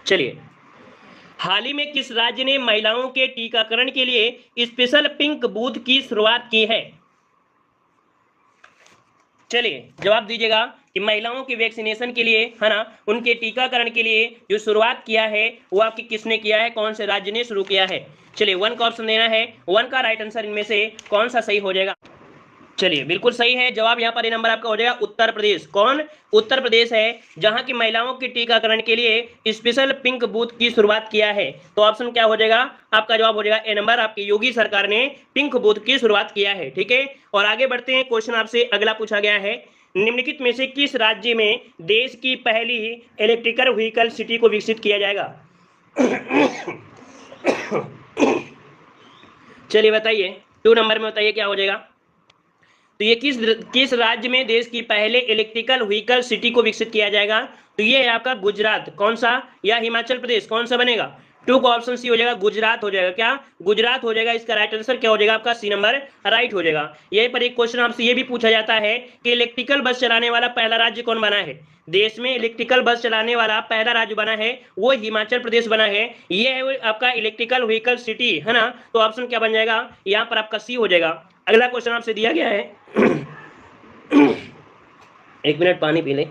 चलिए, हाल ही में किस राज्य ने महिलाओं के टीकाकरण के लिए स्पेशल पिंक बूथ की शुरुआत की है? चलिए जवाब दीजिएगा कि महिलाओं के वैक्सीनेशन के लिए, है ना, उनके टीकाकरण के लिए जो शुरुआत किया है वो आपकी किसने किया है, कौन से राज्य ने शुरू किया है? चलिए 1 का ऑप्शन देना है। 1 का राइट आंसर इनमें से कौन सा सही हो जाएगा? चलिए बिल्कुल सही है जवाब। यहाँ पर ये नंबर आपका हो जाएगा उत्तर प्रदेश। कौन? उत्तर प्रदेश है जहां की महिलाओं के टीकाकरण के लिए स्पेशल पिंक बूथ की शुरुआत किया है। तो ऑप्शन क्या हो जाएगा? आपका जवाब हो जाएगा ए नंबर। आपकी योगी सरकार ने पिंक बूथ की शुरुआत किया है। ठीक है, और आगे बढ़ते हैं। क्वेश्चन आपसे अगला पूछा गया है, निम्नलिखित में से किस राज्य में देश की पहली इलेक्ट्रिकल व्हीकल सिटी को विकसित किया जाएगा? चलिए बताइए, 2 नंबर में बताइए क्या हो जाएगा। तो ये किस राज्य में देश की पहले इलेक्ट्रिकल व्हीकल सिटी को विकसित किया जाएगा? तो ये है आपका गुजरात। कौन सा? या हिमाचल प्रदेश? कौन सा बनेगा? 2 का ऑप्शन सी हो जाएगा, गुजरात हो जाएगा। क्या? गुजरात हो जाएगा। इसका राइट आंसर क्या हो जाएगा? आपका सी नंबर राइट हो जाएगा। यहीं पर एक क्वेश्चन आपसे ये भी पूछा जाता है कि इलेक्ट्रिकल बस चलाने वाला पहला राज्य कौन बना है? देश में इलेक्ट्रिकल बस चलाने वाला पहला राज्य बना है वो हिमाचल प्रदेश बना है। ये है आपका इलेक्ट्रिकल व्हीकल सिटी, है ना। तो ऑप्शन क्या बन जाएगा? यहाँ पर आपका सी हो जाएगा। अगला क्वेश्चन आपसे दिया गया है, एक मिनट पानी पी ले।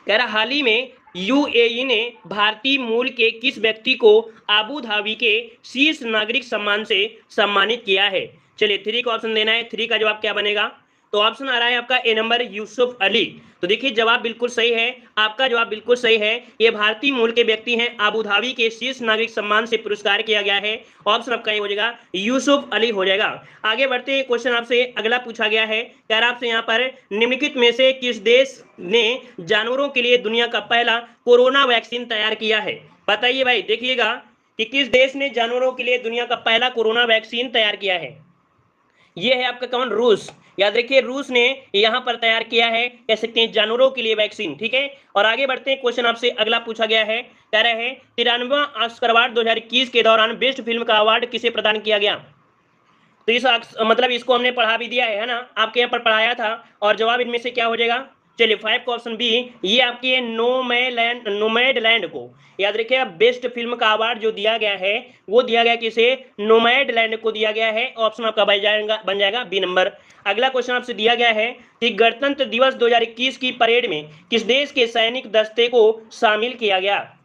कह रहा, हाल ही में यूएई ने भारतीय मूल के किस व्यक्ति को आबू धाबी के शीर्ष नागरिक सम्मान से सम्मानित किया है? चलिए 3 का ऑप्शन देना है। 3 का जवाब क्या बनेगा? तो ऑप्शन आ रहा है आपका ए नंबर, यूसुफ अली। तो देखिए जवाब बिल्कुल सही है। आपका जवाब बिल्कुल सही है। ये भारतीय मूल के व्यक्ति हैं। आबू धाबी के शीर्ष नागरिक सम्मान से पुरस्कार किया गया है। ऑप्शन आपका ये हो जाएगा, यूसुफ अली हो जाएगा। आगे बढ़ते हैं। क्वेश्चन आपसे अगला पूछा गया है, कह रहा आपसे यहाँ पर, निम्नलिखित में से किस देश ने जानवरों के लिए दुनिया का पहला कोरोना वैक्सीन तैयार किया है? बताइए भाई, देखिएगा कि किस देश ने जानवरों के लिए दुनिया का पहला कोरोना वैक्सीन तैयार किया है। ये है आपका कौन? रूस। याद रखिए रूस ने यहां पर तैयार किया है, कह सकते हैं जानवरों के लिए वैक्सीन। ठीक है, और आगे बढ़ते हैं। क्वेश्चन आपसे अगला पूछा गया है, कह रहे हैं 93वां ऑस्कर अवार्ड 2021 के दौरान बेस्ट फिल्म का अवार्ड किसे प्रदान किया गया? तो इस मतलब इसको हमने पढ़ा भी दिया है ना, आपके यहाँ पर पढ़ाया था। और जवाब इनमें से क्या हो जाएगा? चलिए 5 का ऑप्शन बी, ये आपकी नोमैडलैंड को, याद रखिए आप, बेस्ट फिल्म का अवार्ड जो दिया गया है वो दिया गया किसे? नोमैडलैंड को दिया गया है। ऑप्शन आपका बन जाएगा बी नंबर। अगला क्वेश्चन आपसे दिया गया है कि गणतंत्र दिवस 2021 की परेड में किस देश के सैनिक दस्ते को शामिल किया गया?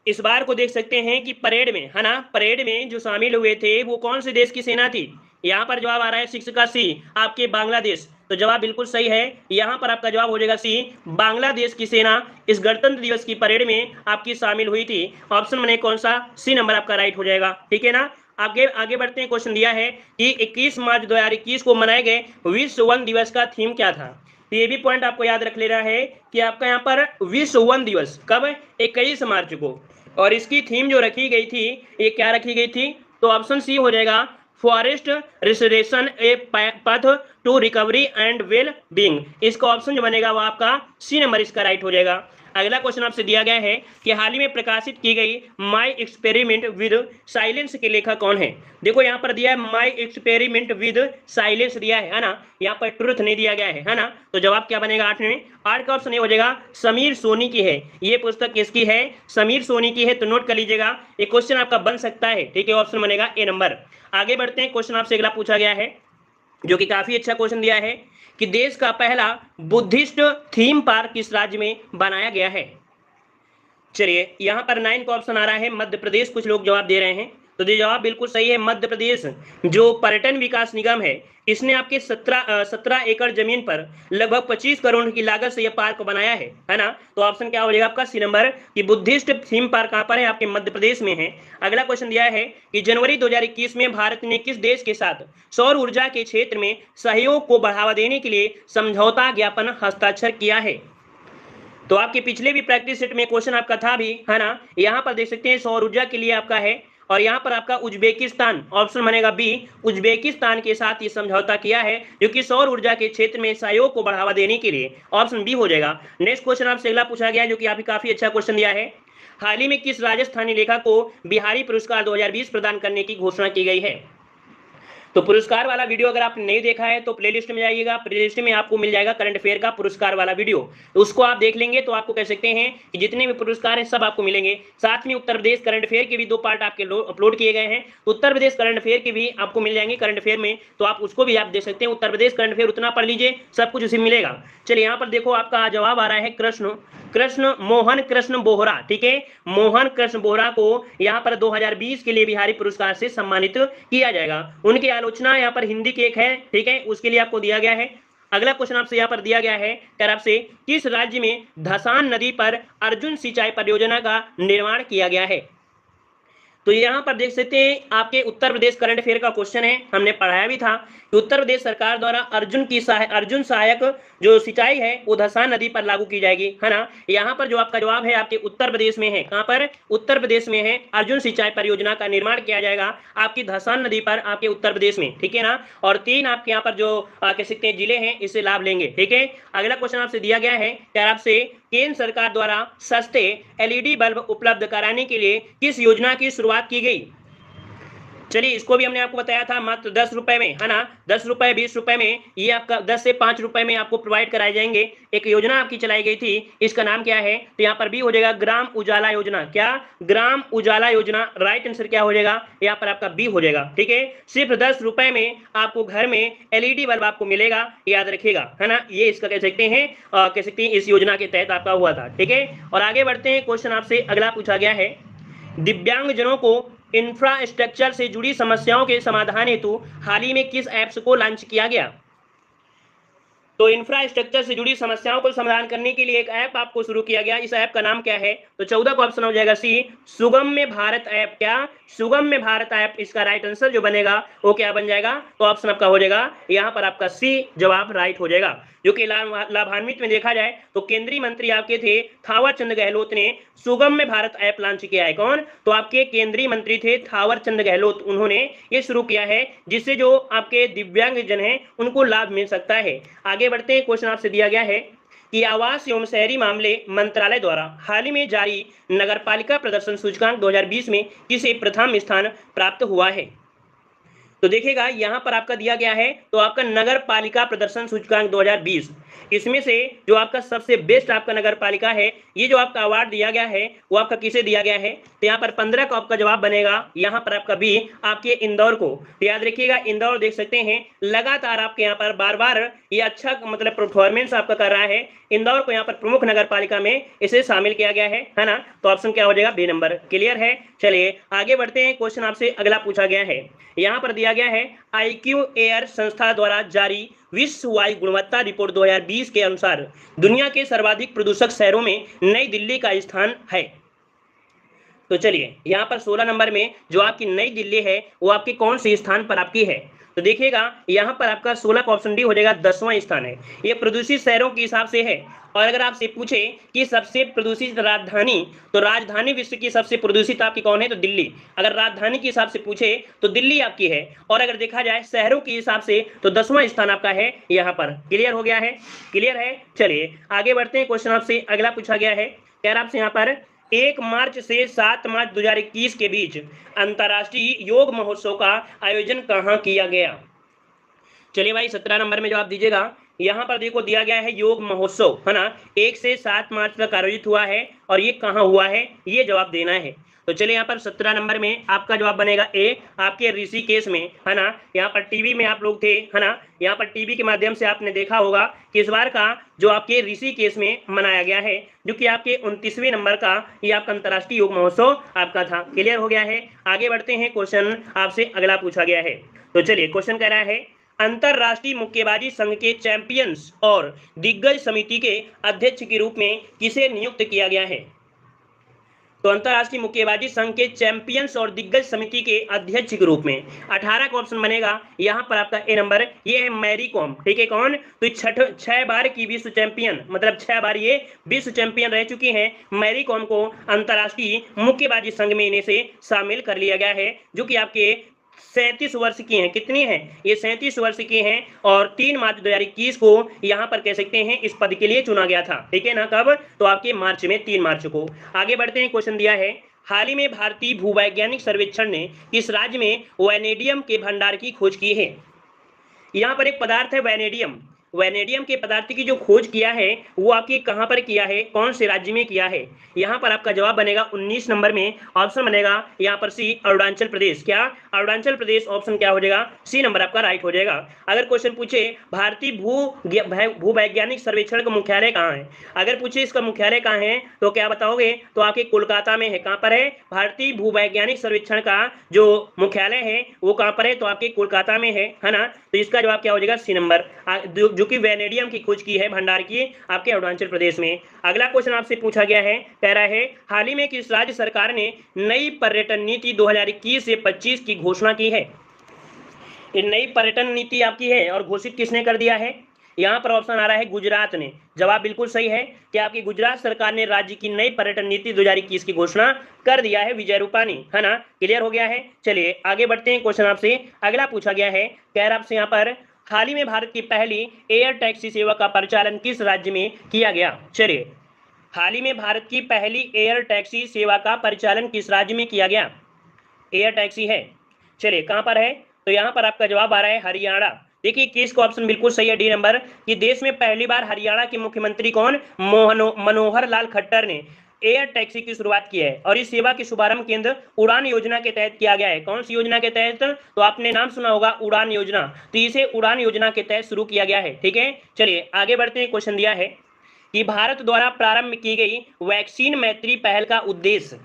इस बार को देख सकते हैं कि परेड में, है ना, परेड में जो शामिल हुए थे वो कौन से देश की सेना थी? यहाँ पर जवाब आ रहा है 6 का सी, आपके बांग्लादेश। तो जवाब बिल्कुल सही है। यहाँ पर आपका जवाब हो जाएगा सी, बांग्लादेश की सेना इस गणतंत्र दिवस की परेड में आपकी शामिल हुई थी। ऑप्शन बने कौन सा? सी नंबर आपका राइट हो जाएगा। ठीक है ना। आगे बढ़ते हैं। क्वेश्चन दिया है कि 21 मार्च 2021 को मनाए गए विश्व वन दिवस का थीम क्या था? तो ये भी पॉइंट आपको याद रख लेना है कि आपका यहाँ पर विश्व वन दिवस कब है? 21 मार्च को। और इसकी थीम जो रखी गई थी, ये क्या रखी गई थी? तो ऑप्शन सी हो जाएगा, forest restoration a path to recovery and well being. इसका ऑप्शन जो बनेगा वो आपका सी नंबर इसका राइट हो जाएगा। अगला क्वेश्चन आपसे दिया गया है कि हाल ही में प्रकाशित की गई माई एक्सपेरिमेंट विद साइलेंस के लेखक कौन है? देखो यहाँ पर दिया है माई एक्सपेरिमेंट विद साइलेंस दिया है ना, यहाँ पर ट्रुथ नहीं दिया गया है ना। तो जवाब क्या बनेगा 8 में? 8 का ऑप्शन ये हो जाएगा, समीर सोनी की है। ये पुस्तक किसकी है? समीर सोनी की है। तो नोट कर लीजिएगा, ये क्वेश्चन आपका बन सकता है। ठीक है, ऑप्शन बनेगा ए नंबर। आगे बढ़ते हैं। क्वेश्चन आपसे अगला पूछा गया है जो कि काफी अच्छा क्वेश्चन दिया है कि देश का पहला बुद्धिस्ट थीम पार्क किस राज्य में बनाया गया है? चलिए यहाँ पर 9 का ऑप्शन आ रहा है मध्य प्रदेश। कुछ लोग जवाब दे रहे हैं, तो ये जवाब बिल्कुल सही है। मध्य प्रदेश जो पर्यटन विकास निगम है, इसने आपके 17 एकड़ जमीन पर लगभग 25 करोड़ की लागत से यह पार्क बनाया है ना। तो ऑप्शन क्या हो जाएगा आपका? सी नंबर, कि बुद्धिस्ट थीम पार्क कहाँ पर है? आपके मध्य प्रदेश में है। अगला क्वेश्चन दिया है कि जनवरी 2021 में भारत ने किस देश के साथ सौर ऊर्जा के क्षेत्र में सहयोग को बढ़ावा देने के लिए समझौता ज्ञापन हस्ताक्षर किया है? तो आपके पिछले भी प्रैक्टिस सेट में क्वेश्चन आपका था भी, है ना। यहाँ पर देख सकते हैं सौर ऊर्जा के लिए आपका है, और यहाँ पर आपका उज्बेकिस्तान, ऑप्शन बनेगा बी, उज्बेकिस्तान के साथ ये समझौता किया है जो कि सौर ऊर्जा के क्षेत्र में सहयोग को बढ़ावा देने के लिए। ऑप्शन बी हो जाएगा। नेक्स्ट क्वेश्चन आपसे अगला पूछा गया जो कि आपकी काफी अच्छा क्वेश्चन दिया है, हाल ही में किस राजस्थानी लेखक को बिहारी पुरस्कार 2020 प्रदान करने की घोषणा की गई है? तो पुरस्कार वाला वीडियो अगर आपने नहीं देखा है तो प्लेलिस्ट में जाइएगा, प्लेलिस्ट में आपको मिल जाएगा करंट अफेयर का पुरस्कार वाला वीडियो, तो उसको आप देख लेंगे तो आपको कह सकते हैं कि जितने भी पुरस्कार हैं सब आपको मिलेंगे। साथ में उत्तर प्रदेश करंट अफेयर के भी 2 पार्ट आपके अपलोड किए गए हैं, तो उत्तर प्रदेश करंट अफेयर के भी आपको मिल जाएंगे करंट अफेयर में, तो आप उसको भी आप देख सकते हैं। उत्तर प्रदेश करंट अफेयर उतना पढ़ लीजिए, सब कुछ उसी मिलेगा। चलिए यहाँ पर देखो आपका जवाब आ रहा है मोहन कृष्ण बोहरा, ठीक है, मोहन कृष्ण बोहरा को यहाँ पर 2020 के लिए बिहारी पुरस्कार से सम्मानित किया जाएगा। उनकी आलोचना यहाँ पर हिंदी की एक है, ठीक है, उसके लिए आपको दिया गया है। अगला क्वेश्चन आपसे यहाँ पर दिया गया है तरफ से, किस राज्य में धसान नदी पर अर्जुन सिंचाई परियोजना का निर्माण किया गया है? तो यहाँ पर देख सकते हैं आपके उत्तर प्रदेश करंट अफेयर का क्वेश्चन है, हमने पढ़ाया भी था कि उत्तर प्रदेश सरकार द्वारा अर्जुन सहायक जो सिंचाई है वो धसान नदी पर लागू की जाएगी, है ना। यहाँ पर जो आपका जवाब है आपके उत्तर प्रदेश में है, कहाँ पर? उत्तर प्रदेश में है। अर्जुन सिंचाई परियोजना का निर्माण किया जाएगा आपकी धसान नदी पर, आपके उत्तर प्रदेश में, ठीक है ना। और 3 आपके यहाँ पर जो कह सकते हैं जिले हैं इससे लाभ लेंगे, ठीक है। अगला क्वेश्चन आपसे दिया गया है क्या आपसे, केंद्र सरकार द्वारा सस्ते एलईडी बल्ब उपलब्ध कराने के लिए किस योजना की शुरुआत की गई? चलिए इसको भी हमने आपको बताया था, मात्र 10 रुपए में, है ना, 10 रुपए 20 रुपए में ये आपका 10 से 5 रुपए में आपको प्रोवाइड कराए जाएंगे। एक योजना आपकी चलाई गई थी, इसका नाम क्या है? तो यहाँ पर भी हो जाएगा ग्राम उजाला योजना। क्या? ग्राम उजाला योजना। राइट आंसर क्या हो जाएगा? यहाँ पर आपका बी हो जाएगा, ठीक है। सिर्फ 10 रुपए में आपको घर में एलईडी बल्ब आपको मिलेगा, याद रखिएगा, है ना। ये इसका कह सकते हैं इस योजना के तहत आपका हुआ था, ठीक है। और आगे बढ़ते हैं, क्वेश्चन आपसे अगला पूछा गया है, दिव्यांगजनों को इंफ्रास्ट्रक्चर से जुड़ी समस्याओं के समाधान हेतु हाल ही में किस ऐप्स को लॉन्च किया गया? तो इंफ्रास्ट्रक्चर से जुड़ी समस्याओं को समाधान करने के लिए एक ऐप आपको शुरू किया गया, इस ऐप का नाम क्या है? तो 14 का ऑप्शन हो जाएगा सी, सुगम्य भारत ऐप। क्या? सुगम्य भारत ऐप। इसका राइट आंसर जो बनेगा वो क्या बन जाएगा? तो ऑप्शन आपका हो जाएगा यहाँ पर आपका सी जवाब राइट हो जाएगा। जो कि लाभान्वित में देखा जाए तो केंद्रीय मंत्री आपके थे थावर चंद गहलोत ने सुगम्य भारत ऐप लॉन्च किया है। कौन? तो आपके केंद्रीय मंत्री थे थावर चंद गहलोत, उन्होंने ये शुरू किया है जिससे जो आपके दिव्यांगजन हैं उनको लाभ मिल सकता है। आगे बढ़ते हैं, क्वेश्चन आपसे दिया गया है कि आवास एवं शहरी मामले मंत्रालय द्वारा हाल ही में जारी नगरपालिका प्रदर्शन सूचकांक 2020 में किसे प्रथम स्थान प्राप्त हुआ है? तो देखिएगा यहाँ पर आपका दिया गया है तो आपका नगर पालिका प्रदर्शन सूचकांक 2020, इसमें से जो आपका सबसे बेस्ट आपका नगर पालिका है, ये जो आपका अवार्ड दिया गया है वो आपका किसे दिया गया है? तो यहाँ पर 15 का आपका जवाब बनेगा, यहाँ पर आपका बी आपके इंदौर को। तो याद रखिएगा इंदौर देख सकते हैं लगातार आपके यहाँ पर बार बार ये अच्छा मतलब परफॉर्मेंस आपका कर रहा है, इंदौर को यहाँ पर प्रमुख नगर पालिका में इसे शामिल किया गया है ना। तो ऑप्शन क्या हो जाएगा? B number. क्लियर है। चलिए आगे बढ़ते हैं, क्वेश्चन आपसे अगला पूछा गया है, यहाँ पर दिया गया है IQ एयर संस्था द्वारा जारी विश्व वायु गुणवत्ता रिपोर्ट 2020 के अनुसार दुनिया के सर्वाधिक प्रदूषक शहरों में नई दिल्ली का स्थान है। तो चलिए यहाँ पर 16 नंबर में जो आपकी नई दिल्ली है वो आपके कौन से स्थान पर आपकी है? तो देखिएगा यहाँ पर आपका 16 का ऑप्शन डी हो जाएगा, 10वां स्थान है। ये प्रदूषित शहरों के हिसाब से है। और अगर आपसे पूछे कि सबसे प्रदूषित राजधानी, तो राजधानी विश्व की सबसे प्रदूषित आपकी कौन है? तो दिल्ली। अगर राजधानी के हिसाब से पूछे तो दिल्ली आपकी है। और अगर देखा जाए शहरों के हिसाब से तो 10वां स्थान आपका है यहाँ पर। क्लियर हो गया है? क्लियर है। चलिए आगे बढ़ते हैं, क्वेश्चन आपसे अगला पूछा गया है, कह रहा आपसे यहाँ पर 1 मार्च से 7 मार्च 2021 के बीच अंतर्राष्ट्रीय योग महोत्सव का आयोजन कहाँ किया गया? चलिए भाई 17 नंबर में जवाब दीजिएगा। यहाँ पर देखो दिया गया है योग महोत्सव, है ना, 1 से 7 मार्च तक आयोजित हुआ है और ये कहाँ हुआ है ये जवाब देना है। तो चलिए यहाँ पर 17 नंबर में आपका जवाब बनेगा ए, आपके ऋषिकेश में, है ना। यहाँ पर टीवी में आप लोग थे, है ना, यहाँ पर टीवी के माध्यम से आपने देखा होगा कि इस बार का जो आपके ऋषिकेश में मनाया गया है, जो कि आपके 29वें नंबर का ये आपका अंतर्राष्ट्रीय योग महोत्सव आपका था। क्लियर हो गया है। आगे बढ़ते हैं, क्वेश्चन आपसे अगला पूछा गया है। तो चलिए क्वेश्चन कह रहा है अंतरराष्ट्रीय मुक्केबाजी संघ के चैंपियंस और दिग्गज समिति के अध्यक्ष के रूप में किसे नियुक्त किया गया है? तो अंतरराष्ट्रीय मुक्केबाजी संघ के चैंपियंस और दिग्गज समिति के अध्यक्ष के रूप में 18 का ऑप्शन बनेगा यहाँ पर आपका ए नंबर, ये है मैरी कॉम। ठीक है, कौन? तो 6 बार की विश्व चैंपियन, मतलब 6 बार ये विश्व चैंपियन रह चुकी हैं। मैरी कॉम को अंतरराष्ट्रीय मुक्केबाजी संघ में इन्हें से शामिल कर लिया गया है, जो कि आपके 37 वर्ष की हैं। कितनी हैं? ये 37 वर्ष की हैं और 3 मार्च 2021 को यहाँ पर कह सकते हैं इस पद के लिए चुना गया था। ठीक है ना, कब? तो आपके मार्च में, 3 मार्च को। आगे बढ़ते हैं, क्वेश्चन दिया है हाल ही में भारतीय भूवैज्ञानिक सर्वेक्षण ने किस राज्य में वैनेडियम के भंडार की खोज की है? यहाँ पर एक पदार्थ है वैनेडियम। वैनेडियम के पदार्थ की जो खोज किया है वो आपके कहाँ पर किया है, कौन से राज्य में किया है? यहाँ पर आपका जवाब बनेगा 19 नंबर में, ऑप्शन बनेगा यहाँ पर सी, अरुणाचल प्रदेश। क्या? अरुणाचल प्रदेश, ऑप्शन क्या हो जाएगा? सी नंबर आपका राइट हो जाएगा। अगर क्वेश्चन पूछे भारतीय भूवैज्ञानिक सर्वेक्षण का मुख्यालय कहाँ है, अगर पूछे इसका मुख्यालय कहाँ है तो क्या बताओगे? तो आपके कोलकाता में है। कहाँ पर है? भारतीय भूवैज्ञानिक सर्वेक्षण का जो मुख्यालय है वो कहाँ पर है? तो आपके कोलकाता में है ना। तो इसका जवाब क्या हो जाएगा? सी नंबर, जो कि वैनेडियम की खोज की है भंडार की आपके अरुणाचल प्रदेश में। अगला क्वेश्चन आपसे पूछा गया है, कह रहा है हाल ही में किस राज्य सरकार ने नई पर्यटन नीति 2021 से 25 की घोषणा की है? ये नई पर्यटन नीति आपकी है और घोषित किसने कर दिया है? यहाँ पर ऑप्शन आ रहा है गुजरात ने। जवाब बिल्कुल सही है कि आपकी गुजरात सरकार ने राज्य की नई पर्यटन नीति 2021 की घोषणा कर दिया है, विजय रूपानी, है ना। क्लियर हो गया है। चलिए आगे बढ़ते हैं। क्वेश्चन आपसे अगला पूछा गया है, कह रहा आपसे यहाँ पर हाल ही में भारत की पहली एयर टैक्सी सेवा का परिचालन किस राज्य में किया गया? चलिए, हाल ही में भारत की पहली एयर टैक्सी सेवा का परिचालन किस राज्य में किया गया? एयर टैक्सी है, चलिए कहां पर है? तो यहां पर आपका जवाब आ रहा है हरियाणा। देखिए किस का ऑप्शन बिल्कुल सही है, डी नंबर, कि देश में पहली बार हरियाणा के मुख्यमंत्री कौन? मनोहर लाल खट्टर ने एयर टैक्सी की शुरुआत की है और इस सेवा के शुभारंभ केंद्र उड़ान योजना के तहत किया गया है। कौन सी योजना के तहत? तो आपने नाम सुना होगा उड़ान योजना, तो इसे उड़ान योजना के तहत शुरू किया गया है। ठीक है, चलिए आगे बढ़ते हैं। क्वेश्चन दिया है कि भारत द्वारा प्रारंभ की गई वैक्सीन मैत्री पहल का उद्देश्य,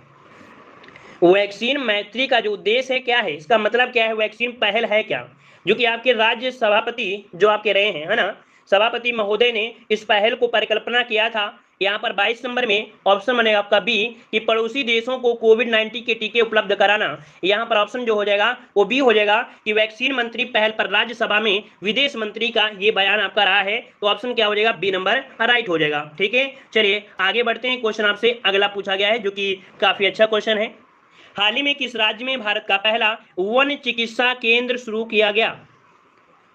वैक्सीन मैत्री का जो उद्देश्य है क्या है, इसका मतलब क्या है, वैक्सीन पहल है क्या? जो कि आपके राज्य सभापति जो आपके रहे हैं, है ना, सभापति महोदय ने इस पहल को परिकल्पना किया था। यहाँ पर 22 नंबर में ऑप्शन बनेगा आपका बी, कि पड़ोसी देशों को कोविड-19 के टीके उपलब्ध कराना। यहाँ पर ऑप्शन जो हो जाएगा वो बी हो जाएगा कि वैक्सीन मंत्री पहल पर राज्यसभा में विदेश मंत्री का ये बयान आपका रहा है। तो ऑप्शन क्या हो जाएगा? बी नंबर राइट हो जाएगा। ठीक है, चलिए आगे बढ़ते हैं। क्वेश्चन आपसे अगला पूछा गया है जो कि काफी अच्छा क्वेश्चन है। हाल ही में किस राज्य में भारत का पहला वन चिकित्सा केंद्र शुरू किया गया?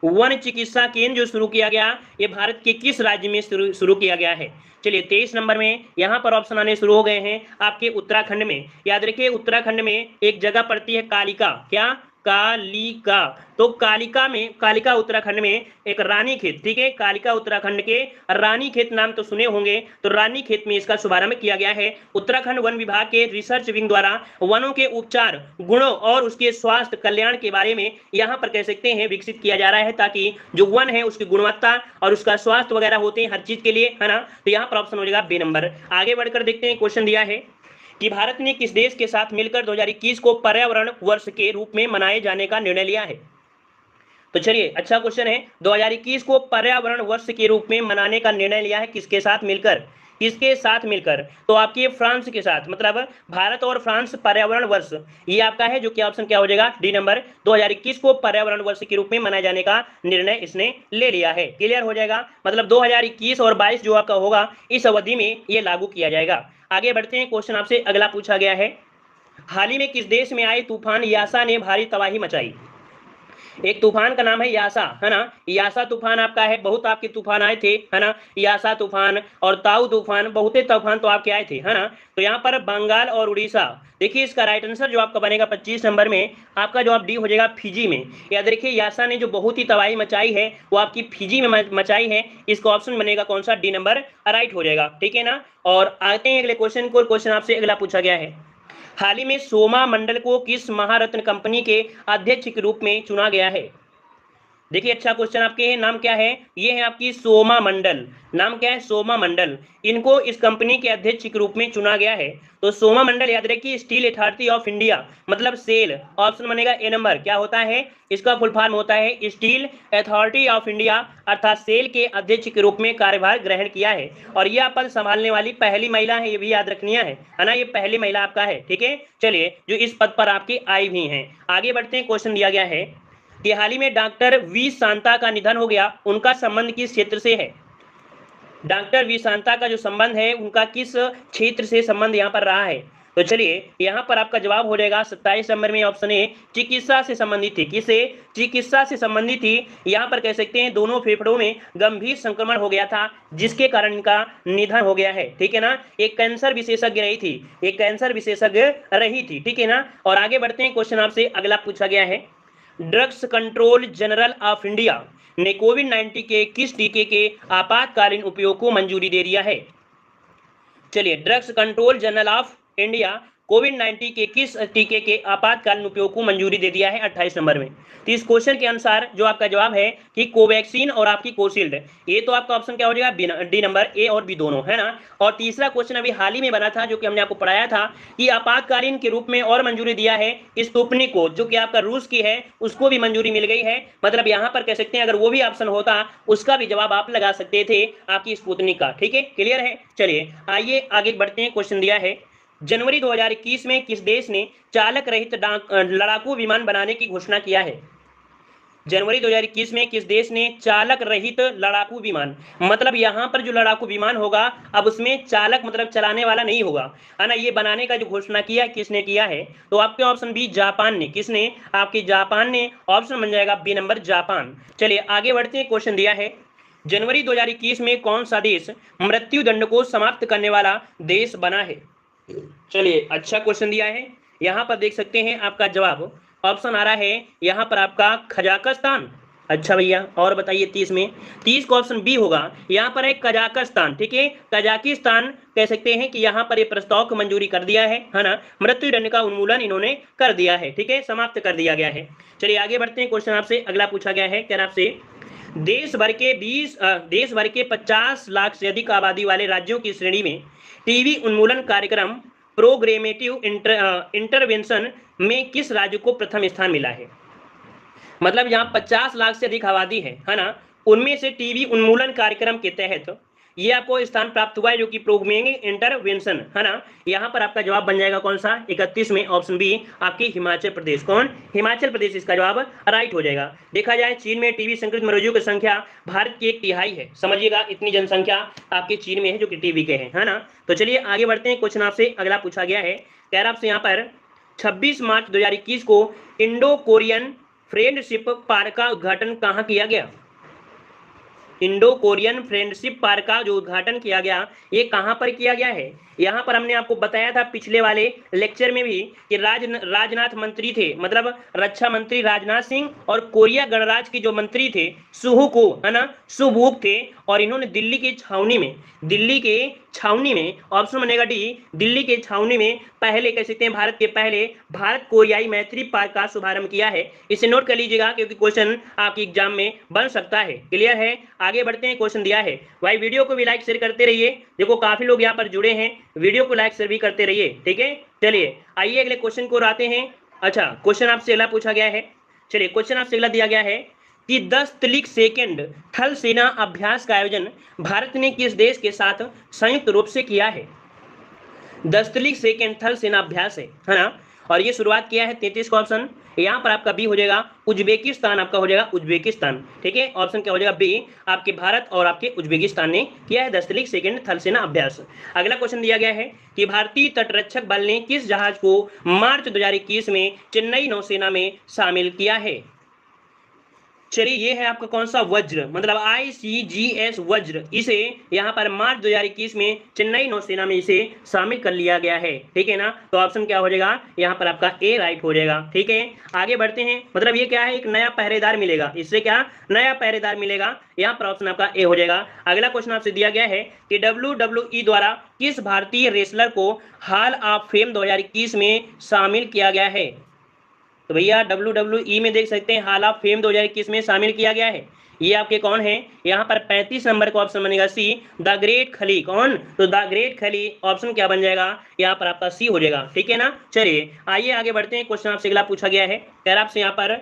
वन चिकित्सा केंद्र जो शुरू किया गया ये भारत के किस राज्य में शुरू किया गया है? चलिए 23 नंबर में यहाँ पर ऑप्शन आने शुरू हो गए हैं आपके उत्तराखंड में। याद रखिए उत्तराखंड में एक जगह पड़ती है कालिका, क्या? कालिका। तो कालिका में, कालिका उत्तराखंड में एक रानीखेत, ठीक है, कालिका उत्तराखंड के रानीखेत नाम तो सुने होंगे, तो रानीखेत में इसका शुभारंभ किया गया है। उत्तराखंड वन विभाग के रिसर्च विंग द्वारा वनों के उपचार गुणों और उसके स्वास्थ्य कल्याण के बारे में यहाँ पर कह सकते हैं विकसित किया जा रहा है, ताकि जो वन है उसकी गुणवत्ता और उसका स्वास्थ्य वगैरह होते हैं हर चीज के लिए, है ना। तो यहाँ पर ऑप्शन हो जाएगा बी नंबर। आगे बढ़कर देखते हैं। क्वेश्चन दिया है कि भारत ने किस देश के साथ मिलकर 2021 को पर्यावरण वर्ष के रूप में मनाए जाने का निर्णय लिया है? तो चलिए अच्छा क्वेश्चन है, 2021 को पर्यावरण वर्ष के रूप में मनाने का निर्णय लिया है किसके साथ मिलकर? किसके साथ मिलकर? तो आपके फ्रांस के साथ, मतलब भारत और फ्रांस पर्यावरण वर्ष ये आपका है, जो कि ऑप्शन क्या हो जाएगा? D number. 2021 को पर्यावरण वर्ष के रूप में मनाए जाने का निर्णय इसने ले लिया है। क्लियर हो जाएगा, मतलब 2021 और 22 जो आपका होगा इस अवधि में ये लागू किया जाएगा। आगे बढ़ते हैं। क्वेश्चन आपसे अगला पूछा गया है, हाल ही में किस देश में आए तूफान यासा ने भारी तबाही मचाई? एक तूफान का नाम है यासा, है ना। यासा तूफान आपका है, बहुत आपके तूफान आए थे, है ना। यासा तूफान और ताऊ तूफान, बहुत तूफान तो आपके आए थे, है ना। तो यहाँ पर बंगाल और उड़ीसा, देखिए इसका राइट आंसर जो आपका बनेगा 25 नंबर में, आपका जवाब डी हो जाएगा फिजी में। याद रखिए यासा ने जो बहुत ही तबाही मचाई है वो आपकी फिजी में मचाई है। इसका ऑप्शन बनेगा कौन सा? डी नंबर राइट हो जाएगा। ठीक है ना। और आते हैं अगले क्वेश्चन को। क्वेश्चन आपसे अगला पूछा गया है, हाल ही में सोमा मंडल को किस महारत्न कंपनी के अध्यक्ष के रूप में चुना गया है? देखिए अच्छा क्वेश्चन आपके है, नाम क्या है? ये है आपकी सोमा मंडल। नाम क्या है? सोमा मंडल। इनको इस कंपनी के अध्यक्ष के रूप में चुना गया है। तो सोमा मंडल याद रखिए स्टील अथॉरिटी ऑफ इंडिया, मतलब सेल, ऑप्शन बनेगा ए नंबर। क्या होता है इसका फुल फॉर्म? होता है स्टील अथॉरिटी ऑफ इंडिया, अर्थात सेल के अध्यक्ष के रूप में कार्यभार ग्रहण किया है। और यह पद संभालने वाली पहली महिला है, ये भी याद रखनी है ना, ये पहली महिला आपका है। ठीक है, चलिए जो इस पद पर आपकी आई भी हैं। आगे बढ़ते हैं। क्वेश्चन दिया गया है कि हाल ही में डॉक्टर वी शांता का निधन हो गया, उनका संबंध किस क्षेत्र से है? डॉक्टर वी शांता का जो संबंध है उनका किस क्षेत्र से संबंध यहाँ पर रहा है? तो चलिए यहाँ पर आपका जवाब हो जाएगा 27 नंबर में ऑप्शन ए, चिकित्सा से संबंधित थी। किसे? चिकित्सा से संबंधित थी। यहाँ पर कह सकते हैं दोनों फेफड़ों में गंभीर संक्रमण हो गया था, जिसके कारण इनका निधन हो गया है। ठीक है ना, एक कैंसर विशेषज्ञ रही थी, एक कैंसर विशेषज्ञ रही थी। ठीक है ना, और आगे बढ़ते हैं, क्वेश्चन आपसे अगला पूछा गया है, drugs control general of India ने कोविड-19 के किस टीके के आपातकालीन उपयोग को मंजूरी दे दिया है? चलिए, drugs control general of India कोविड-19 के किस टीके के आपातकालीन उपयोग को मंजूरी दे दिया है 28 नंबर में? तो इस क्वेश्चन के अनुसार जो आपका जवाब है कि कोवैक्सीन और आपकी कोशील्ड, ये तो आपका ऑप्शन क्या हो जाएगा? डी नंबर, ए और बी दोनों, है ना। और तीसरा क्वेश्चन अभी हाल ही में बना था, जो कि हमने आपको पढ़ाया था कि आपातकालीन के रूप में और मंजूरी दिया है स्पुतनिक को, जो कि आपका रूस की है, उसको भी मंजूरी मिल गई है। मतलब यहाँ पर कह सकते हैं अगर वो भी ऑप्शन होता, उसका भी जवाब आप लगा सकते थे, आपकी स्पुतनिक का। ठीक है, क्लियर है। चलिए आइए आगे बढ़ते हैं। क्वेश्चन दिया है, जनवरी 2021 में किस देश ने चालक रहित लड़ाकू विमान बनाने की घोषणा किया है? जनवरी 2021 में किस देश ने चालक रहित लड़ाकू विमान, मतलब यहाँ पर जो लड़ाकू विमान होगा अब उसमें चालक मतलब चलाने वाला नहीं होगा, है ना, ये बनाने का जो घोषणा किया किसने किया है? तो आपके ऑप्शन बी, जापान ने। किसने? आपके जापान ने, ऑप्शन बन जाएगा बी नंबर, जापान। चलिए आगे बढ़ते हैं। क्वेश्चन दिया है, जनवरी 2021 में कौन सा देश मृत्यु दंड को समाप्त करने वाला देश बना है? चलिए अच्छा क्वेश्चन दिया है, यहाँ पर देख सकते हैं आपका जवाब ऑप्शन आ रहा है यहाँ पर आपका कजाकिस्तान। अच्छा भैया, और बताइए 30 में, 30 का ऑप्शन बी होगा, यहाँ पर है कजाकिस्तान। ठीक है, कजाकिस्तान कह सकते हैं कि यहाँ पर ये प्रस्ताव को मंजूरी कर दिया है ना, मृत्यु दंड का उन्मूलन इन्होंने कर दिया है। ठीक है, समाप्त कर दिया गया है। चलिए आगे बढ़ते हैं। क्वेश्चन आपसे अगला पूछा गया है, क्या आपसे, देश भर के 50 लाख से अधिक आबादी वाले राज्यों की श्रेणी में टीबी उन्मूलन कार्यक्रम प्रोग्रेमेटिव इंटरवेंशन में किस राज्य को प्रथम स्थान मिला है? मतलब यहाँ 50 लाख से अधिक आबादी है ना, उनमें से टीबी उन्मूलन कार्यक्रम के तहत ये आपको स्थान प्राप्त हुआ है, जो कि प्रोग्रेमेटिव इंटरवेंशन, है ना। यहाँ पर आपका जवाब बन जाएगा कौन सा? 31 में ऑप्शन बी, आपकी हिमाचल प्रदेश। कौन? हिमाचल प्रदेश इसका जवाब राइट हो जाएगा। देखा जाए चीन में टीबी संक्रमित मरीजों की संख्या भारत की 1/3 है, समझिएगा, इतनी जनसंख्या आपके चीन में है जो कि टीबी के है ना। तो चलिए आगे बढ़ते हैं। क्वेश्चन आपसे अगला पूछा गया है, कह रहा आपसे यहाँ पर 26 मार्च 2021 को इंडो कोरियन फ्रेंडशिप पार्क का उद्घाटन कहाँ किया गया? इंडो कोरियन फ्रेंडशिप पार्क का जो उद्घाटन किया गया, ये कहां पर किया गया है? यहाँ पर हमने आपको बताया था पिछले वाले लेक्चर में भी कि राजनाथ मंत्री थे, मतलब रक्षा मंत्री राजनाथ सिंह, और कोरिया गणराज्य के जो मंत्री थे सुहुको, है ना, सुबूक थे, और इन्होंने दिल्ली के छावनी में ऑप्शन बनेगा डी, दिल्ली के छावनी में पहले कह सकते हैं भारत के पहले भारत कोरियाई मैत्री पार्क का शुभारंभ किया है। इसे नोट कर लीजिएगा क्योंकि क्वेश्चन आपके एग्जाम में बन सकता है। क्लियर है, आगे बढ़ते हैं। क्वेश्चन दिया है भाई, वीडियो को भी लाइक शेयर करते रहिए, देखो काफी लोग यहाँ पर जुड़े हैं, वीडियो को लाइक शेयर भी करते रहिए। ठीक है, चलिए आइए अगले क्वेश्चन को आते हैं। अच्छा, क्वेश्चन आपसे अगला पूछा गया है, चलिए क्वेश्चन आपसे अगला दिया गया है कि 10 सेकंड थल सेना अभ्यास का आयोजन भारत ने किस देश के साथ संयुक्त रूप से किया है? 10 सेकंड थल सेना अभ्यास है ना, और ये शुरुआत किया है 33 का ऑप्शन, यहाँ पर आपका बी हो जाएगा उज्बेकिस्तान, आपका हो जाएगा उज्बेकिस्तान। ठीक है, ऑप्शन क्या हो जाएगा? बी, आपके भारत और आपके उज्बेकिस्तान ने किया है 10 सेकंड थल सेना अभ्यास। अगला क्वेश्चन दिया गया है कि भारतीय तटरक्षक बल ने किस जहाज को मार्च 2021 में चेन्नई नौसेना में शामिल किया है? चलिए ये है आपका कौन सा? वज्र, मतलब ICGS वज्र, इसे यहाँ पर मार्च 2021 में चेन्नई नौसेना में इसे शामिल कर लिया गया है। ठीक है ना, तो ऑप्शन क्या हो जाएगा? यहाँ पर आपका ए राइट हो जाएगा। ठीक है, आगे बढ़ते हैं। मतलब ये क्या है? एक नया पहरेदार मिलेगा, इससे क्या नया पहरेदार मिलेगा, यहाँ पर ऑप्शन आपका ए हो जाएगा। अगला क्वेश्चन आपसे दिया गया है कि WWE द्वारा किस भारतीय रेसलर को हॉल ऑफ फेम 2021 में शामिल किया गया है? तो भैया WWE में देख सकते हैं हॉल ऑफ फेम 2021 में शामिल किया गया है। ये आपके कौन है? यहाँ पर 35 नंबर का ऑप्शन बनेगा सी, द ग्रेट खली। कौन? तो द ग्रेट खली, ऑप्शन क्या बन जाएगा? यहाँ पर आपका सी हो जाएगा। ठीक है ना, चलिए आइए आगे बढ़ते हैं। क्वेश्चन आपसे अगला पूछा गया है, कह रहा आपसे यहाँ पर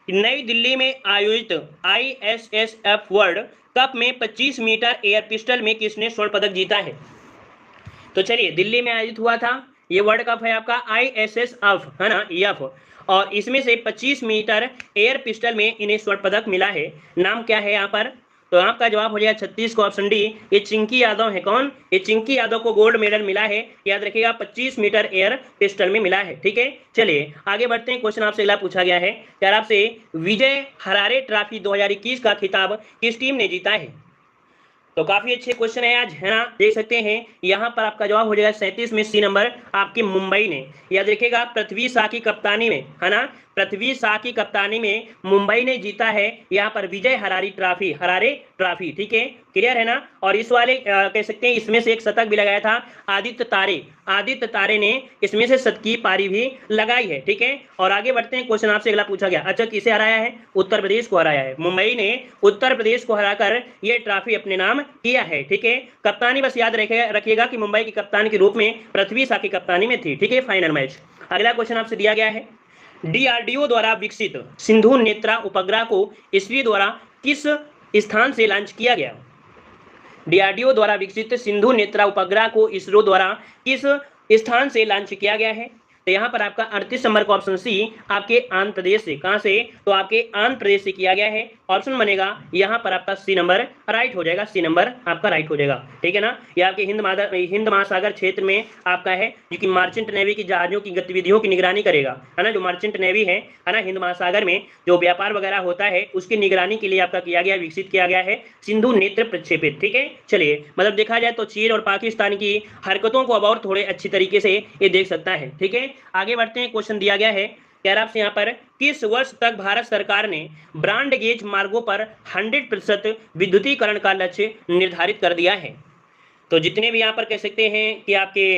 नई दिल्ली में आयोजित ISSF वर्ल्ड कप में 25 मीटर एयर पिस्टल में किसने स्वर्ण पदक जीता है? तो चलिए दिल्ली में आयोजित हुआ था, ये वर्ल्ड कप है आपका ISSF, है ना, EF, और इसमें से 25 मीटर एयर पिस्टल में इन्हें स्वर्ण पदक मिला है। नाम क्या है यहाँ पर? तो आपका जवाब हो जाएगा 36 का ऑप्शन डी, ये चिंकी यादव है। कौन? ये चिंकी यादव को गोल्ड मेडल मिला है, याद रखिएगा 25 मीटर एयर पिस्टल में मिला है। ठीक है, चलिए आगे बढ़ते हैं। क्वेश्चन आपसे अगला पूछा गया है, क्या आपसे विजय हरारे ट्रॉफी 2021 का खिताब किस टीम ने जीता है? तो काफी अच्छे क्वेश्चन है आज, है ना, देख सकते हैं। यहाँ पर आपका जवाब हो जाएगा 37 में सी नंबर आपकी मुंबई ने। याद रखिएगा पृथ्वी शाह की कप्तानी में, है ना, पृथ्वी शाह की कप्तानी में मुंबई ने जीता है यहाँ पर विजय हरारे ट्रॉफी। ठीक है, क्लियर है ना। और इस वाले कह सकते हैं इसमें से एक शतक भी लगाया था आदित्य तारे ने इसमें से शतकीय पारी भी लगाई है। ठीक है, और आगे बढ़ते हैं। क्वेश्चन आपसे अगला पूछा गया, अच्छा किसे हराया है? उत्तर प्रदेश को हराया है। मुंबई ने उत्तर प्रदेश को हराकर ये ट्रॉफी अपने नाम किया है। ठीक है, कप्तानी बस याद रखिएगा कि मुंबई की कप्तान के रूप में पृथ्वी शाह की कप्तानी में थी। ठीक है, फाइनल मैच। अगला क्वेश्चन आपसे दिया गया है, डीआरडीओ द्वारा विकसित सिंधु नेत्रा उपग्रह को इसरो द्वारा किस स्थान से लॉन्च किया गया? डीआरडीओ द्वारा विकसित सिंधु नेत्रा उपग्रह को इसरो द्वारा किस स्थान से लॉन्च किया गया है? तो यहाँ पर आपका 38 नंबर का ऑप्शन सी आपके आंध्र प्रदेश से। कहाँ से? तो आपके आंध्र प्रदेश से किया गया है। ऑप्शन बनेगा यहाँ पर आपका सी नंबर राइट हो जाएगा, सी नंबर आपका राइट हो जाएगा। ठीक है ना, ये आपके हिंद महासागर क्षेत्र में आपका है, जो कि मार्चेंट नेवी की जहाजों की गतिविधियों की निगरानी करेगा, है ना। जो मार्चेंट नेवी है ना, हिंद महासागर में जो व्यापार वगैरह होता है उसकी निगरानी के लिए आपका विकसित किया गया है सिंधु नेत्र प्रक्षेपित। ठीक है, चलिए मतलब देखा जाए तो चीन और पाकिस्तान की हरकतों को अब और थोड़े अच्छी तरीके से ये देख सकता है। ठीक है, आगे बढ़ते हैं। क्वेश्चन दिया गया है, कह रहा आपसे यहाँ पर किस वर्ष तक भारत सरकार ने ब्रॉड गेज मार्गों पर 100% विद्युतीकरण का लक्ष्य निर्धारित कर दिया है? तो जितने भी यहाँ पर कह सकते हैं कि आपके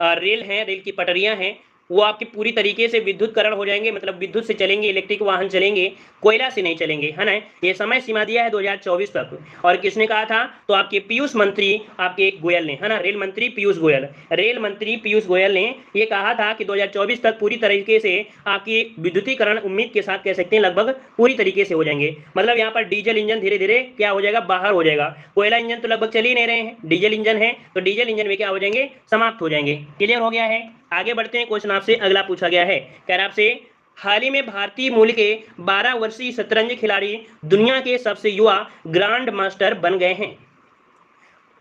रेल हैं, रेल की पटरियां हैं, वो आपकी पूरी तरीके से विद्युतकरण हो जाएंगे, मतलब विद्युत से चलेंगे, इलेक्ट्रिक वाहन चलेंगे, कोयला से नहीं चलेंगे, है ना। ये समय सीमा दिया है 2024 तक। और किसने कहा था? तो आपके पीयूष मंत्री आपके गोयल ने, है ना, रेल मंत्री पीयूष गोयल ने ये कहा था कि 2024 तक पूरी तरीके से आपकी विद्युतीकरण उम्मीद के साथ कह सकते हैं लगभग पूरी तरीके से हो जाएंगे। मतलब यहाँ पर डीजल इंजन धीरे धीरे क्या हो जाएगा? बाहर हो जाएगा। कोयला इंजन तो लगभग चल ही नहीं रहे हैं, डीजल इंजन है, तो डीजल इंजन में क्या हो जाएंगे? समाप्त हो जाएंगे। क्लियर हो गया है। आगे बढ़ते हैं। क्वेश्चन आपसे अगला पूछा गया है, कह रहा आपसे हाल ही में भारतीय मूल के 12 वर्षीय शतरंज खिलाड़ी दुनिया के सबसे युवा ग्रैंड मास्टर बन गए हैं।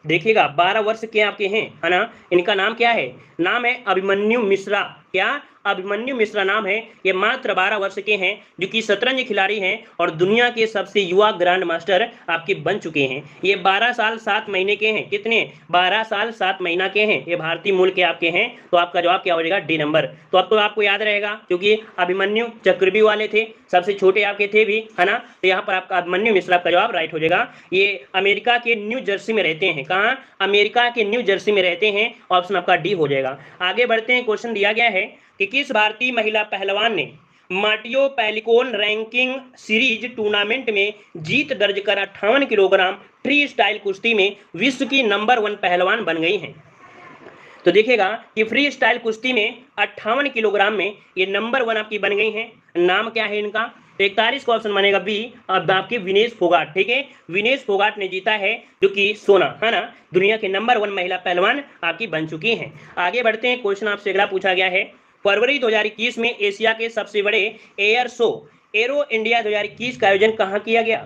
देखिएगा 12 वर्ष के आपके हैं, है ना। इनका नाम क्या है? नाम है अभिमन्यु मिश्रा। क्या? अभिमन्यु मिश्रा नाम है। ये मात्र 12 वर्ष के हैं, जो कि शतरंज खिलाड़ी हैं और दुनिया के सबसे युवा ग्रैंड मास्टर आपके बन चुके हैं। ये 12 साल 7 महीने के हैं। कितने? 12 साल 7 महीना के हैं। ये भारतीय मूल के आपके हैं। तो आपका जवाब क्या हो जाएगा? D number. तो अब तो आपको याद रहेगा, क्योंकि अभिमन्यु चक्रवी वाले थे, सबसे छोटे आपके थे भी, है ना। तो यहाँ पर आपका अभिमन्यु मिश्रा का जवाब राइट हो जाएगा। ये अमेरिका के न्यू जर्सी में रहते हैं। कहाँ? अमेरिका के न्यू जर्सी में रहते हैं। ऑप्शन आपका डी हो जाएगा। आगे बढ़ते हैं। क्वेश्चन दिया गया है कि किस भारतीय महिला पहलवान ने मार्टियो पैलिकोन रैंकिंग सीरीज टूर्नामेंट में जीत दर्ज कर 58 किलोग्राम फ्री स्टाइल कुश्ती में विश्व की नंबर 1 पहलवान बन गई हैं? तो देखिएगा कि फ्री स्टाइल कुश्ती में 58 किलोग्राम में ये नंबर 1 आपकी बन गई हैं। नाम क्या है इनका? 41 का ऑप्शन बनेगा बी, अब आपके विनेश फोगाट। ठीक है, विनेश फोगाट ने जीता है, जो कि सोना, है ना, दुनिया के नंबर 1 महिला पहलवान आपकी बन चुकी हैं। आगे बढ़ते हैं। क्वेश्चन आपसे अगला पूछा गया है, फरवरी 2021 में एशिया के सबसे बड़े एयर शो एरो इंडिया 2021 का आयोजन कहाँ किया गया?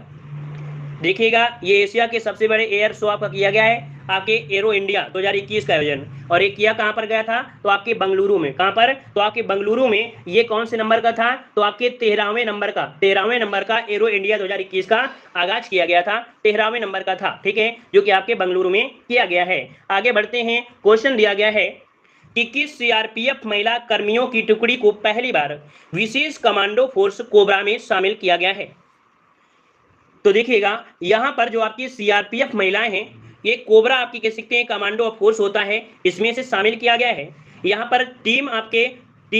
देखिएगा ये एशिया के सबसे बड़े एयर शो आपका किया गया है, आपके एरो इंडिया 2021 का आयोजन। और ये किया कहाँ पर गया था? तो आपके बंगलुरु में। कहाँ पर? तो आपके बंगलुरु में। ये कौन से नंबर का था? तो आपके 13वें नंबर का एरो इंडिया 2021 का आगाज किया गया था, 13वें नंबर का था। ठीक है, जो कि आपके बंगलुरु में किया गया है। आगे बढ़ते हैं। क्वेश्चन दिया गया है कि किस सीआरपीएफ महिला कर्मियों की टुकड़ी को पहली बार विशेष कमांडो फोर्स कोबरा में शामिल किया गया है? तो देखिएगा यहाँ पर जो आपकी सीआरपीएफ महिलाएं हैं, ये कोबरा आपकी कह सकते हैं कमांडो फोर्स होता है, इसमें से शामिल किया गया है। यहाँ पर टीम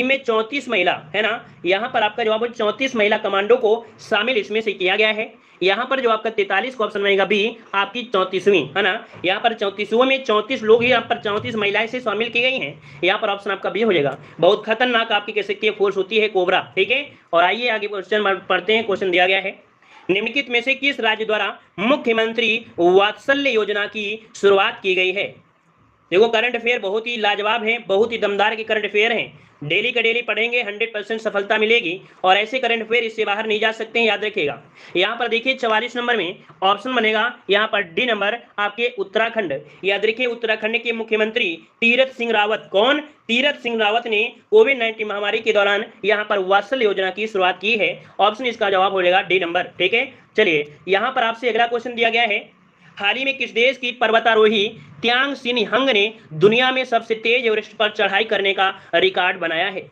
में 34 महिला, है ना। यहाँ पर आपका जवाब 34 महिला कमांडो को शामिल इसमें से किया गया है। यहाँ पर जो आपका 43 का ऑप्शन बनेगा बी, आपकी 34वीं, है ना। यहाँ पर 34वें में 34 लोग ही यहाँ पर 34 महिलाएं से शामिल की गई हैं। यहाँ पर ऑप्शन आपका बी हो जाएगा। बहुत खतरनाक आपकी कह सकते हैं फोर्स होती है कोबरा। ठीक है, और आइए आगे क्वेश्चन पढ़ते हैं। क्वेश्चन दिया गया है, निम्नलिखित में से किस राज्य द्वारा मुख्यमंत्री वात्सल्य योजना की शुरुआत की गई है? देखो करंट अफेयर बहुत ही लाजवाब है, बहुत ही दमदार के करंट अफेयर हैं। डेली का डेली पढ़ेंगे 100% सफलता मिलेगी, और ऐसे करंट अफेयर इससे बाहर नहीं जा सकते हैं, याद रखिएगा। यहाँ पर देखिए 44 नंबर में ऑप्शन बनेगा यहाँ पर डी नंबर आपके उत्तराखंड। याद रखिए उत्तराखंड के मुख्यमंत्री तीरथ सिंह रावत, कौन? तीरथ सिंह रावत ने कोविड-19 महामारी के दौरान यहाँ पर वात्सल्य योजना की शुरुआत की है। ऑप्शन इसका जवाब हो जाएगा डी नंबर। ठीक है, चलिए यहाँ पर आपसे अगला क्वेश्चन दिया गया है, हाल ही में किस देश की पर्वतारोही त्यांग सिन हंग ने दुनिया में सबसे तेज एवरेस्ट पर चढ़ाई करने का रिकॉर्ड बनाया है?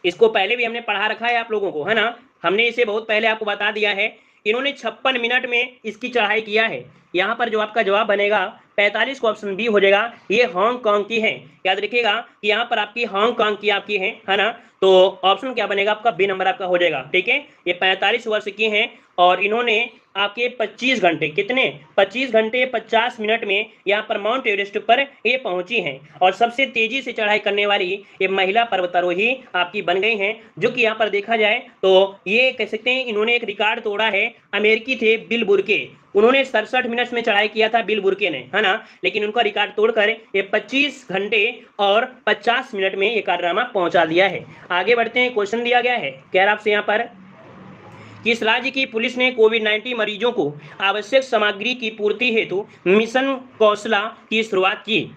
इसको पहले भी हमने पढ़ा रखा है आप लोगों को, है ना, हमने इसे बहुत पहले आपको बता दिया है। इन्होंने 56 मिनट में इसकी चढ़ाई किया है। यहाँ पर जो आपका जवाब बनेगा 45 को ऑप्शन बी हो जाएगा, ये हांगकांग की है। याद रखिएगा कि यहाँ पर आपकी हांगकांग की आपकी है ना, तो ऑप्शन क्या बनेगा आपका? बी नंबर आपका हो जाएगा। ठीक है, ये 45 वर्ष की हैं और इन्होंने आपके 25 घंटे, कितने? 25 घंटे 50 मिनट में यहाँ पर माउंट एवरेस्ट पर ये पहुंची हैं, और सबसे तेजी से चढ़ाई करने वाली ये महिला पर्वतारोही आपकी बन गई हैं। जो कि यहाँ पर देखा जाए तो ये कह सकते हैं इन्होंने एक रिकॉर्ड तोड़ा है। अमेरिकी थे बिल बुर्के, उन्होंने 67 मिनट में चढ़ाई किया था, बिल बुर्के ने, है ना, लेकिन उनका रिकॉर्ड तोड़कर ये 25 घंटे और 50 मिनट में ये कारनामा पहुंचा दिया है। आगे बढ़ते हैं, क्वेश्चन दिया गया है, कह रहा आपसे यहाँ पर, किस राज्य की पुलिस ने कोविड-19 मरीजों को आवश्यक सामग्री की पूर्ति हेतु मिशन कौशला की शुरुआत की?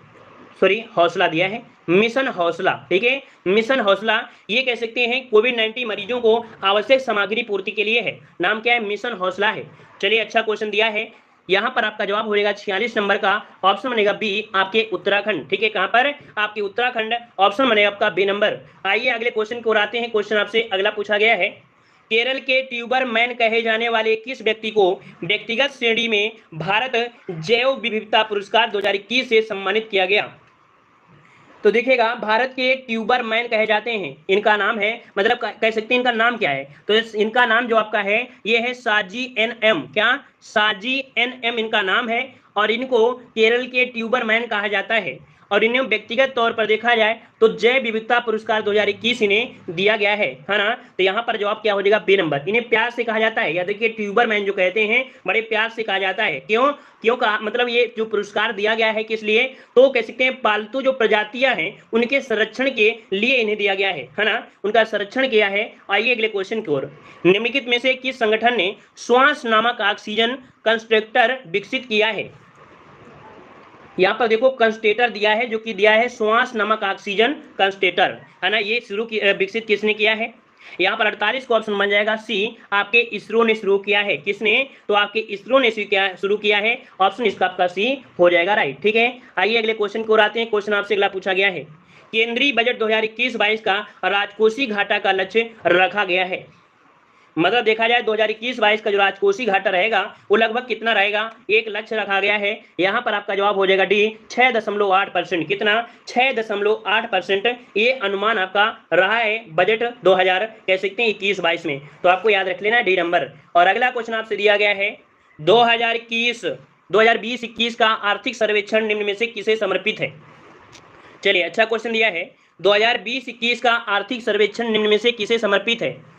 सॉरी, हौसला दिया है, मिशन हौसला। ठीक है, मिशन हौसला ये कह सकते हैं कोविड-19 मरीजों को आवश्यक सामग्री पूर्ति के लिए है। नाम क्या है? मिशन हौसला है। चलिए, अच्छा क्वेश्चन दिया है। यहाँ पर आपका जवाब हो जाएगा 46 नंबर का, ऑप्शन बनेगा बी आपके उत्तराखंड। ठीक है, कहाँ पर? आपके उत्तराखंड, ऑप्शन बनेगा आपका बी नंबर। आइए अगले क्वेश्चन को आते हैं। क्वेश्चन आपसे अगला पूछा गया है, केरल के ट्यूबर मैन कहे जाने वाले किस व्यक्ति को व्यक्तिगत श्रेणी में भारत जैव विविधता पुरस्कार 2021 से सम्मानित किया गया? तो देखिएगा, भारत के ट्यूबर मैन कहे जाते हैं, इनका नाम है, मतलब कह सकते हैं इनका नाम क्या है, तो इनका नाम जो आपका है ये है साजी एनएम। क्या? साजी एनएम इनका नाम है, और इनको केरल के ट्यूबर मैन कहा जाता है, और इन्हें व्यक्तिगत तौर पर देखा जाए तो जैव विविधता पुरस्कार 2021 इन्हें दिया गया है ना। तो यहाँ पर जवाब क्या हो जाएगा? B number. इन्हें प्यार से कहा जाता है, या देखिए ट्यूबर मैन जो कहते हैं बड़े प्यार से कहा जाता है। क्यों? क्यों कहा? मतलब ये जो पुरस्कार दिया गया है किस लिए? तो कह सकते हैं पालतू जो प्रजातियां हैं उनके संरक्षण के लिए इन्हें दिया गया है ना, उनका संरक्षण किया है। आइए अगले क्वेश्चन की ओर, निम्नलिखित में से किस संगठन ने श्वास नामक ऑक्सीजन कंसंट्रेटर विकसित किया है? यहाँ पर देखो कंसंट्रेटर दिया है, जो कि दिया है श्वास नामक ऑक्सीजन कंसंट्रेटर, है ना, ये विकसित किसने किया है? यहाँ पर 48 को ऑप्शन बन जाएगा सी, आपके इसरो ने शुरू किया है। किसने? तो आपके इसरो ने शुरू किया है, ऑप्शन इसका आपका सी हो जाएगा राइट। ठीक है, आइए अगले क्वेश्चन को आते हैं। क्वेश्चन आपसे अगला पूछा गया है, केंद्रीय बजट 2021-22 का राजकोषीय घाटा का लक्ष्य रखा गया है। मतलब देखा जाए 2021-22 का जो राजकोषीय घाटा रहेगा वो लगभग कितना रहेगा? एक लक्ष्य रखा गया है। यहाँ पर आपका जवाब हो जाएगा डी 6.8%। कितना? 6.8% ये अनुमान आपका रहा है बजट 2000 कह सकते हैं 21-22 में, तो आपको याद रख लेना डी नंबर। और अगला क्वेश्चन आपसे दिया गया है, 2020-21 का आर्थिक सर्वेक्षण निम्न में से किसे समर्पित है? चलिए, अच्छा क्वेश्चन दिया है, 2020-21 का आर्थिक सर्वेक्षण निम्न में से किसे समर्पित है?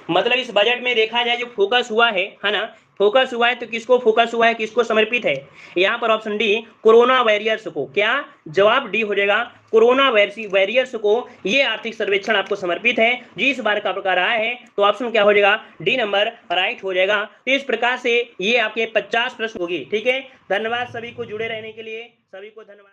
मतलब इस बजट में देखा जाए जो फोकस हुआ है ना, फोकस हुआ है तो किसको फोकस हुआ है, किसको समर्पित है? यहाँ पर ऑप्शन डी कोरोना वॉरियर्स को। क्या? जवाब डी हो जाएगा, कोरोना वॉरियर्स को ये आर्थिक सर्वेक्षण आपको समर्पित है, जिस बार का प्रकार आया है, तो ऑप्शन क्या हो जाएगा? डी नंबर राइट हो जाएगा। तो इस प्रकार से ये आपके 50 प्रश्न होगी। ठीक है, धन्यवाद सभी को जुड़े रहने के लिए, सभी को धन्यवाद।